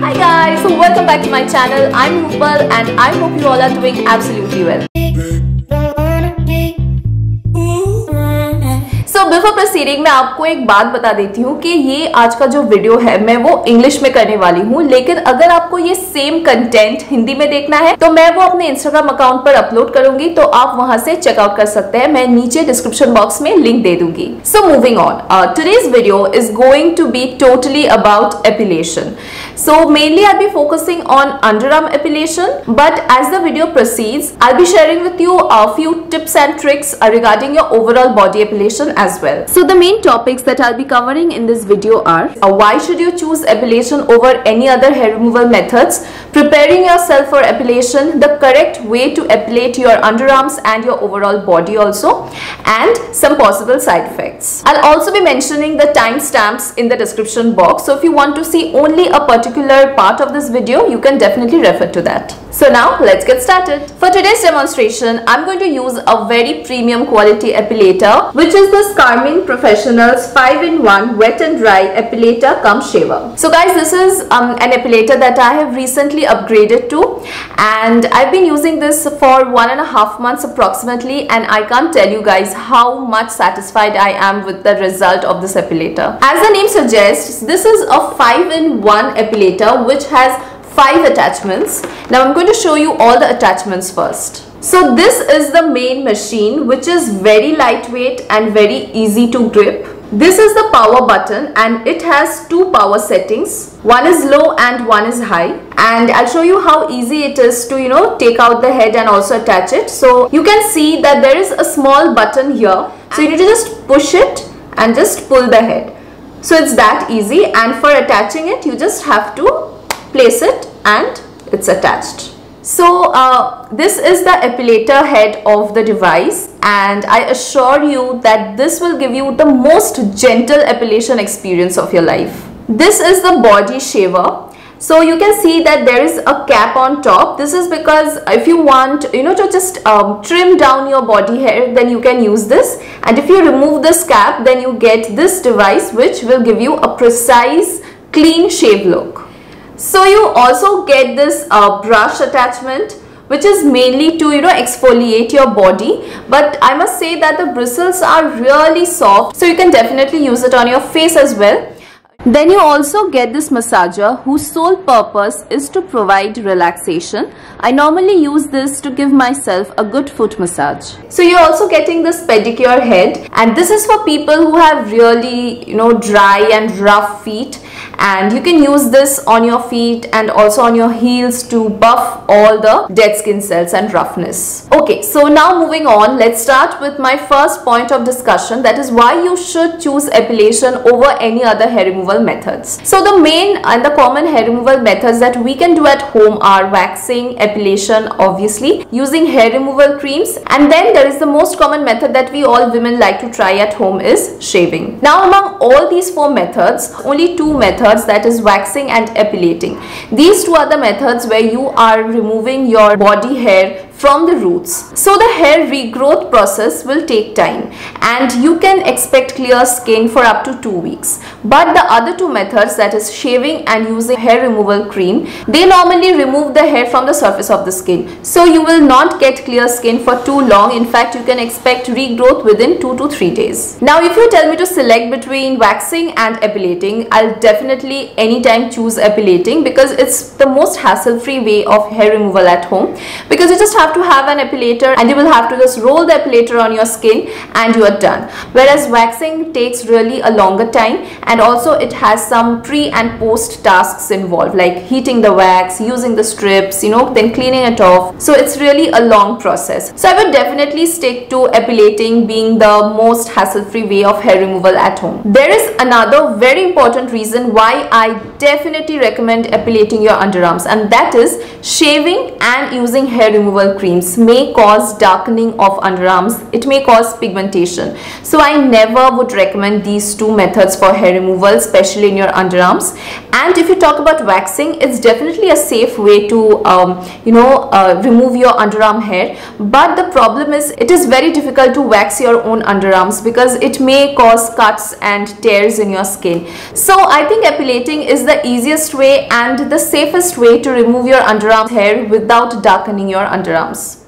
Hi guys, so welcome back to my channel. I'm Rupal and I hope you all are doing absolutely well. So before proceeding, मैं आपको एक बात बता देती हूँ कि ये आज का जो वीडियो है मैं वो इंग्लिश में करने वाली हूँ, लेकिन अगर आपको ये सेम कंटेंट हिंदी में देखना है तो मैं वो अपने इंस्टाग्राम अकाउंट पर अपलोड करूंगी, तो आप वहां से चेकआउट कर सकते हैं। मैं नीचे डिस्क्रिप्शन बॉक्स में लिंक दे दूंगी। So moving on, today's video is going to be totally about epilation. So mainly I'll be focusing on underarm epilation, but as the video proceeds, I'll be sharing with you a few tips and tricks regarding your overall body epilation as well. So the main topics that I'll be covering in this video are why should you choose epilation over any other hair removal methods, preparing yourself for epilation, the correct way to epilate your underarms and your overall body also, and some possible side effects. I'll also be mentioning the timestamps in the description box, so if you want to see only a particular part of this video, you can definitely refer to that. So now let's get started. For today's demonstration, I'm going to use a very premium quality epilator, which is the Scarmin Professionals 5-in-1 wet and dry epilator cum shaver. So guys, this is an epilator that I have recently upgraded to, and I've been using this for 1.5 months approximately, and I can't tell you guys how much satisfied I am with the result of this epilator. As the name suggests, this is a 5-in-1 epilator which has 5 attachments. Now I'm going to show you all the attachments first. So this is the main machine, which is very lightweight and very easy to grip. This is the power button and it has 2 power settings. One is low and one is high, and I'll show you how easy it is to take out the head and also attach it. So you can see that there is a small button here, so you need to just push it and just pull the head. So it's that easy, and for attaching it you just have to place it and it's attached. So this is the epilator head of the device, and I assure you that this will give you the most gentle epilation experience of your life. This is the body shaver. So you can see that there is a cap on top. This is because if you want to just trim down your body hair, then you can use this, and if you remove this cap, then you get this device which will give you a precise clean shave look. So you also get this brush attachment, which is mainly to exfoliate your body, but I must say that the bristles are really soft, so you can definitely use it on your face as well. Then you also get this massager whose sole purpose is to provide relaxation. I normally use this to give myself a good foot massage. So you're also getting this pedicure head, and this is for people who have really dry and rough feet, and you can use this on your feet and also on your heels to buff all the dead skin cells and roughness. Okay, so now moving on, let's start with my first point of discussion, that is why you should choose epilation over any other hair removal methods. So the main and the common hair removal methods that we can do at home are waxing, epilation, obviously, using hair removal creams, and then there is the most common method that we all women like to try at home is shaving. Now among all these 4 methods, only 2 methods, that is waxing and epilating. These 2 are the methods where you are removing your body hair from the roots. So the hair regrowth process will take time, and you can expect clear skin for up to 2 weeks. But the other 2 methods, that is shaving and using hair removal cream, they normally remove the hair from the surface of the skin. So you will not get clear skin for too long. In fact, you can expect regrowth within 2 to 3 days. Now if you tell me to select between waxing and epilating, I'll definitely anytime choose epilating, because it's the most hassle-free way of hair removal at home, because you just have to have an epilator and you will have to just roll the epilator on your skin and you are done. Whereas waxing takes really a longer time, and also it has some pre and post tasks involved, like heating the wax, using the strips, then cleaning it off. So it's really a long process. So I would definitely stick to epilating being the most hassle-free way of hair removal at home. There is another very important reason why I definitely recommend epilating your underarms, and that is shaving and using hair removal removal creams may cause darkening of underarms. It may cause pigmentation. So I never would recommend these two methods for hair removal, especially in your underarms. And if you talk about waxing, it's definitely a safe way to remove your underarm hair. But the problem is, it is very difficult to wax your own underarms because it may cause cuts and tears in your skin. So I think epilating is the easiest way and the safest way to remove your underarm hair without darkening your underarms.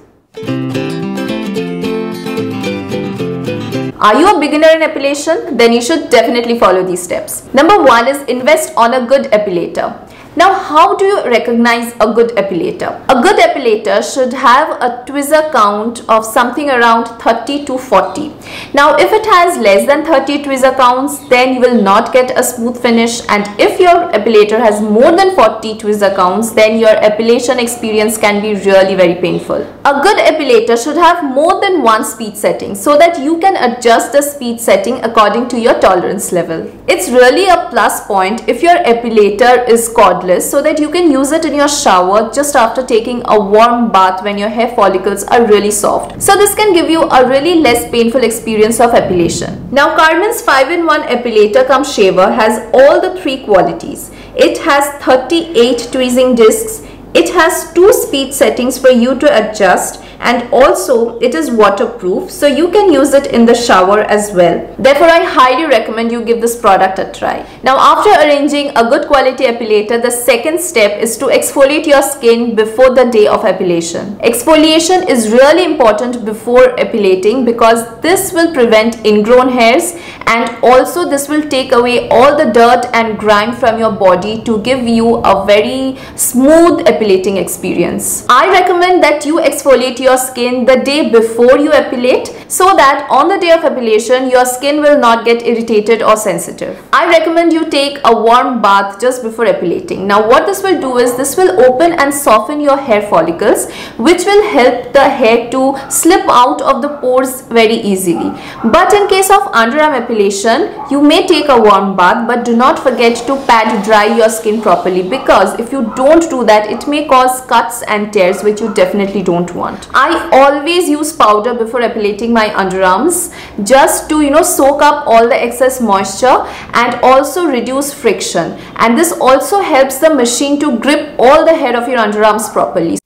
Are you a beginner in epilation? Then you should definitely follow these steps. Number 1 is invest on a good epilator. Now, how do you recognize a good epilator? A good epilator should have a tweezer count of something around 30 to 40. Now, if it has less than 30 tweezer counts, then you will not get a smooth finish. And if your epilator has more than 40 tweezer counts, then your epilation experience can be really very painful. A good epilator should have more than one speed setting so that you can adjust the speed setting according to your tolerance level. It's really a plus point if your epilator is cordless, so that you can use it in your shower just after taking a warm bath when your hair follicles are really soft. So this can give you a really less painful experience of epilation. Now, Carmen's 5-in-1 Epilator cum shaver has all the 3 qualities. It has 38 tweezing discs. It has 2 speed settings for you to adjust, and also it is waterproof, so you can use it in the shower as well. Therefore, I highly recommend you give this product a try. Now, after arranging a good quality epilator, the second step is to exfoliate your skin before the day of epilation. Exfoliation is really important before epilating because this will prevent ingrown hairs, and also this will take away all the dirt and grime from your body to give you a very smooth epilating experience. I recommend that you exfoliate your skin the day before you epilate, so that on the day of epilation your skin will not get irritated or sensitive. I recommend you take a warm bath just before epilating. Now, what this will do is this will open and soften your hair follicles, which will help the hair to slip out of the pores very easily. But in case of underarm epilation, you may take a warm bath, but do not forget to pad dry your skin properly, because if you don't do that, it may cause cuts and tears, which you definitely don't want. I always use powder before epilating my underarms just to soak up all the excess moisture and also reduce friction, and this also helps the machine to grip all the hair of your underarms properly.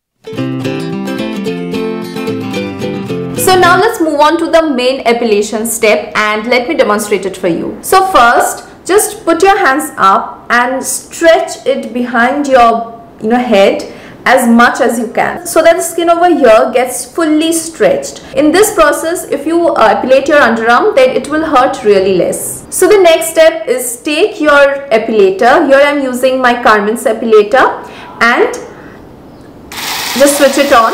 So now let's move on to the main epilation step, and let me demonstrate it for you. So first, just put your hands up and stretch it behind your head as much as you can, so that the skin over here gets fully stretched. In this process, if you epilate your underarm, then it will hurt really less. So the next step is take your epilator. Here I am using my Carmen's epilator, and just switch it on.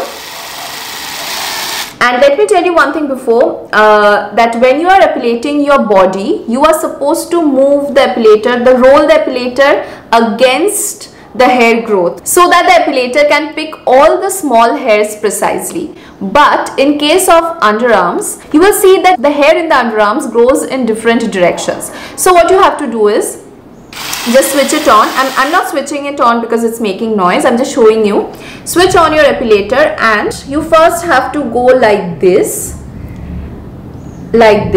And let me tell you one thing before, that when you are epilating your body, you are supposed to move the epilator, roll the epilator against the hair growth, so that the epilator can pick all the small hairs precisely. But in case of underarms, you will see that the hair in the underarms grows in different directions. So what you have to do is just switch it on. I'm not switching it on because it's making noise. I'm just showing you. Switch on your epilator, and you first have to go like this, then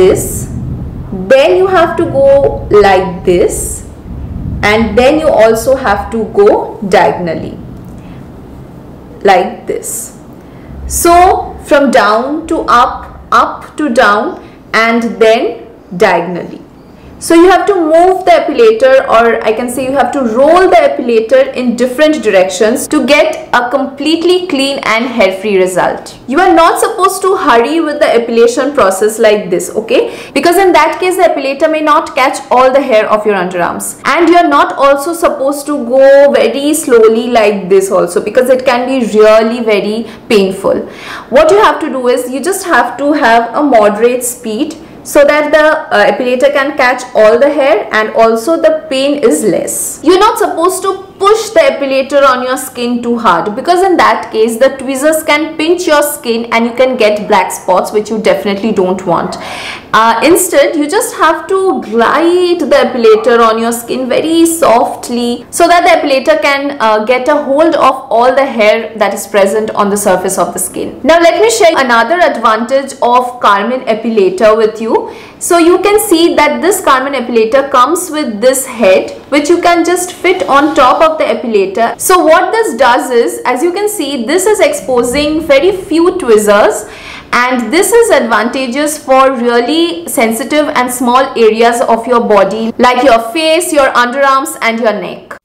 you have to go like this, and then you also have to go diagonally like this. So from down to up, up to down, and then diagonally. So you have to move the epilator, or I can say you have to roll the epilator in different directions to get a completely clean and hair-free result. You are not supposed to hurry with the epilation process like this, okay? Because in that case, the epilator may not catch all the hair of your underarms. And you are not also supposed to go very slowly like this also, because it can be really very painful. What you have to do is you just have to have a moderate speed, so that the epilator can catch all the hair and also the pain is less. You're not supposed to push the epilator on your skin too hard, because in that case the tweezers can pinch your skin and you can get black spots, which you definitely don't want. Instead, you just have to glide the epilator on your skin very softly so that the epilator can get a hold of all the hair that is present on the surface of the skin. Now let me share another advantage of Carmen Epilator with you. So you can see that this Carmen Epilator comes with this head which you can just fit on top of the epilator. So what this does is, as you can see, this is exposing very few tweezers, and this is advantageous for really sensitive and small areas of your body like your face, your underarms and your neck.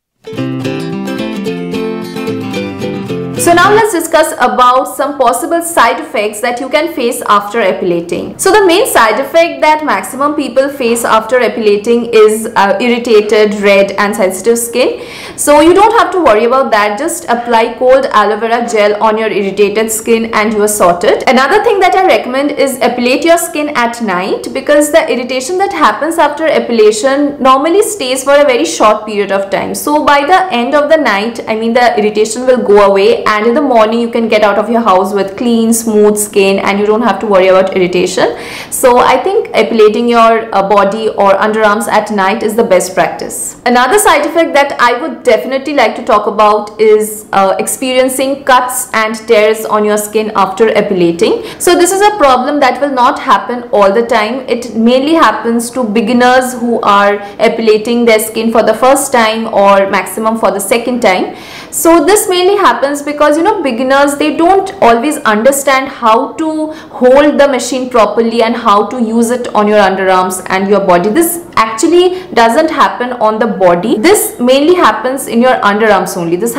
So now let's discuss about some possible side effects that you can face after epilating. So the main side effect that maximum people face after epilating is irritated, red and sensitive skin. So you don't have to worry about that. Just apply cold aloe vera gel on your irritated skin and you are sorted. Another thing that I recommend is epilate your skin at night, because the irritation that happens after epilation normally stays for a very short period of time. So by the end of the night, the irritation will go away, and in the morning you can get out of your house with clean, smooth skin and you don't have to worry about irritation. So I think epilating your body or underarms at night is the best practice. Another side effect that I would definitely like to talk about is experiencing cuts and tears on your skin after epilating. So this is a problem that will not happen all the time. It mainly happens to beginners who are epilating their skin for the first time or maximum for the second time. So this mainly happens because beginners, they don't always understand how to hold the machine properly and how to use it on your underarms and your body. This actually doesn't happen on the body. This mainly happens in your underarms only. This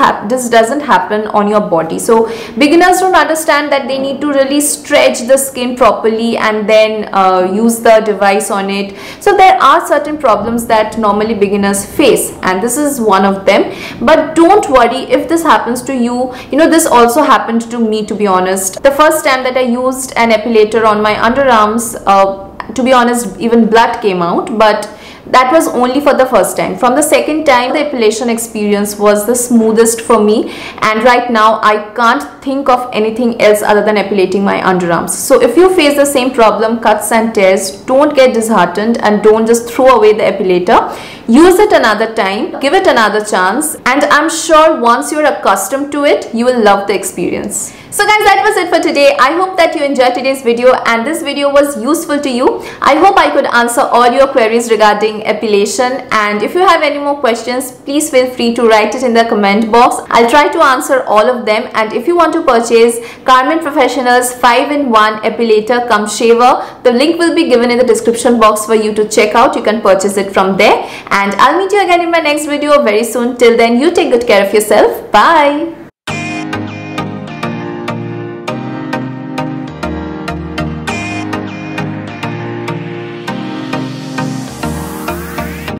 doesn't happen on your body. So beginners don't understand that they need to really stretch the skin properly and then use the device on it. So there are certain problems that normally beginners face, and this is one of them. But don't worry if this happens to you. This also happened to me, to be honest. The first time that I used an epilator on my underarms, to be honest, even blood came out, but that was only for the first time. From the second time, the epilation experience was the smoothest for me, and right now I can't think of anything else other than epilating my underarms. So if you face the same problem, cuts and tears, don't get disheartened and don't just throw away the epilator. Use it another time, give it another chance, and I'm sure once you're accustomed to it, you will love the experience. So guys, that was it for today. I hope that you enjoyed today's video and this video was useful to you. I hope I could answer all your queries regarding epilation, and if you have any more questions, please feel free to write it in the comment box. I'll try to answer all of them. And if you want to purchase Carmen Professional's 5-in-1 Epilator cum shaver, the link will be given in the description box for you to check out. You can purchase it from there, and I'll meet you again in my next video very soon. Till then, you take good care of yourself. Bye.